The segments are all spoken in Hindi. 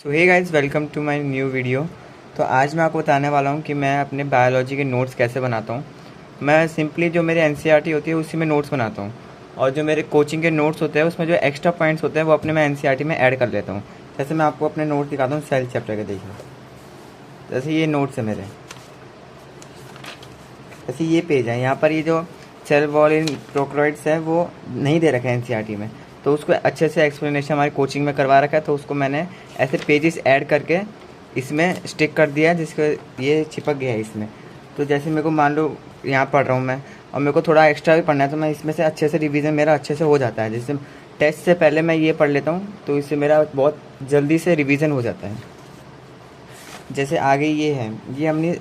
So hey guys, welcome to my new video. तो आज मैं आपको बताने वाला हूँ कि मैं अपने बायोलॉजी के नोट्स कैसे बनाता हूँ। मैं सिंपली जो मेरे एनसीईआरटी होती है उसी में नोट्स बनाता हूँ, और जो मेरे कोचिंग के नोट्स होते हैं उसमें जो एक्स्ट्रा पॉइंट्स होते हैं वो अपने मैं एनसीईआरटी में ऐड कर लेता हूँ। जैसे मैं आपको अपने नोट्स दिखाता हूँ सेल चैप्टर के, देखिए जैसे ये नोट्स है मेरे, जैसे ये पेज है, यहाँ पर ये जो सेल वॉल इन प्रोकैरियोट्स है वो नहीं दे रखा है एनसीईआरटी में, तो उसको अच्छे से एक्सप्लेनेशन हमारी कोचिंग में करवा रखा है, तो उसको मैंने ऐसे पेजेस ऐड करके इसमें स्टिक कर दिया है, जिसको ये चिपक गया है इसमें। तो जैसे मेरे को मान लो यहाँ पढ़ रहा हूँ मैं, और मेरे को थोड़ा एक्स्ट्रा भी पढ़ना है, तो मैं इसमें से अच्छे से रिवीजन मेरा अच्छे से हो जाता है। जैसे टेस्ट से पहले मैं ये पढ़ लेता हूँ तो इससे मेरा बहुत जल्दी से रिवीजन हो जाता है। जैसे आगे ये है, ये हमने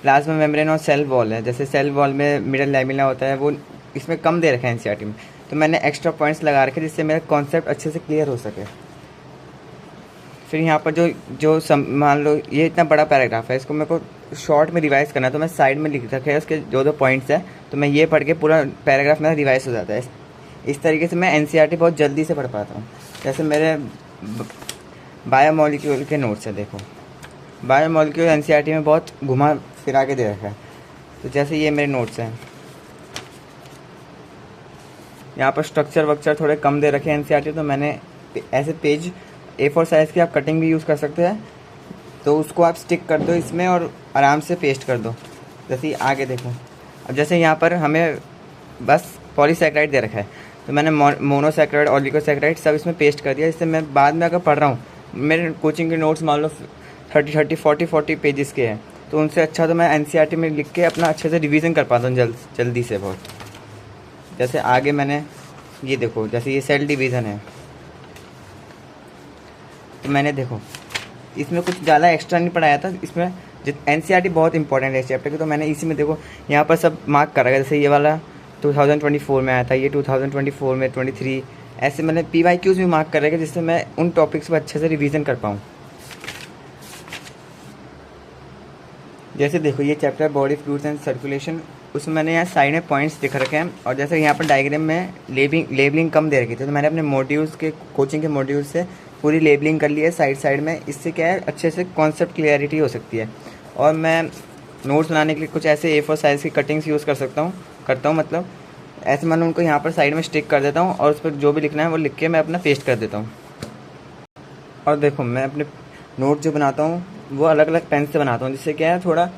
प्लाज्मा मेम्ब्रेन और सेल वॉल है। जैसे सेल वॉल में मिडल लैमिना होता है, वो इसमें कम दे रखा है एनसीईआरटी में, तो मैंने एक्स्ट्रा पॉइंट्स लगा रखे जिससे मेरा कॉन्सेप्ट अच्छे से क्लियर हो सके। फिर यहाँ पर मान लो ये इतना बड़ा पैराग्राफ है, इसको मेरे को शॉर्ट में रिवाइज करना है, तो मैं साइड में लिख रखे है उसके जो पॉइंट्स है, तो मैं ये पढ़ के पूरा पैराग्राफ मेरा रिवाइज हो जाता है। इस तरीके से मैं एनसीईआरटी बहुत जल्दी से पढ़ पाता हूँ। जैसे मेरे बायोमोलिक्यूल के नोट्स है, देखो बायोमोलिक्यूल एनसीईआरटी में बहुत घुमा फिरा के दे रखा है। तो जैसे ये मेरे नोट्स हैं, यहाँ पर स्ट्रक्चर वक्चर थोड़े कम दे रखे हैं एनसीईआरटी, तो मैंने ऐसे पेज A4 साइज़ की आप कटिंग भी यूज़ कर सकते हैं, तो उसको आप स्टिक कर दो इसमें और आराम से पेस्ट कर दो। जैसे आगे देखो, अब जैसे यहाँ पर हमें बस पॉलीसैकेराइड दे रखा है, तो मैंने मोनोसैकेराइड ऑलिगोसैकेराइड सब इसमें पेस्ट कर दिया, इससे मैं बाद में अगर पढ़ रहा हूँ, मेरे कोचिंग के नोट्स मान लो 40 पेजेस के हैं, तो उनसे अच्छा तो मैं एनसीईआरटी में लिख के अपना अच्छे से रिवीजन कर पाता हूँ जल्दी से बहुत। जैसे आगे मैंने ये देखो, जैसे ये सेल डिवीज़न है, तो मैंने देखो इसमें कुछ ज़्यादा एक्स्ट्रा नहीं पढ़ाया था। इसमें एनसीईआरटी बहुत इंपॉर्टेंट है इस चैप्टर की, तो मैंने इसी में देखो यहाँ पर सब मार्क करा गया। जैसे ये वाला 2024 में आया था, ये 2024 में 23, ऐसे मैंने PYQs भी मार्क कर रखे जिससे मैं उन टॉपिक्स पर अच्छे से रिवीजन कर पाऊँ। जैसे देखो ये chapter body fluids and circulation, उसमें मैंने यहाँ साइड में पॉइंट्स दिख रखे हैं, और जैसे यहाँ पर डायग्राम में लेबलिंग कम दे रखी थी, तो मैंने अपने मॉड्यूल्स के कोचिंग के मॉड्यूल्स से पूरी लेबलिंग कर ली है साइड में। इससे क्या है, अच्छे से कॉन्सेप्ट क्लियरिटी हो सकती है। और मैं नोट्स बनाने के लिए कुछ ऐसे A4 साइज़ की कटिंग्स यूज़ करता हूँ, मतलब ऐसे मैंने उनको यहाँ पर साइड में स्टिक कर देता हूँ, और उस पर जो भी लिखना है वो लिख के मैं अपना पेस्ट कर देता हूँ। और देखो मैं अपने नोट जो बनाता हूँ वो अलग अलग पेन से बनाता हूँ, जिससे क्या है थोड़ा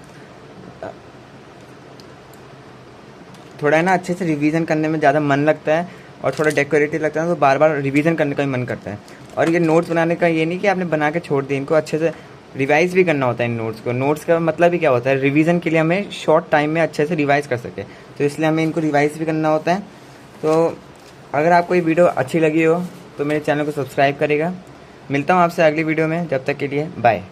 है ना, अच्छे से रिवीजन करने में ज़्यादा मन लगता है और थोड़ा डेकोरेटिव लगता है, तो बार बार रिवीजन करने का भी मन करता है। और ये नोट्स बनाने का ये नहीं कि आपने बना के छोड़ दिए, इनको अच्छे से रिवाइज भी करना होता है इन नोट्स को। नोट्स का मतलब ही क्या होता है, रिवीजन के लिए हमें शॉर्ट टाइम में अच्छे से रिवाइज कर सके, तो इसलिए हमें इनको रिवाइज भी करना होता है। तो अगर आपको ये वीडियो अच्छी लगी हो तो मेरे चैनल को सब्सक्राइब करेगा। मिलता हूँ आपसे अगली वीडियो में, जब तक के लिए बाय।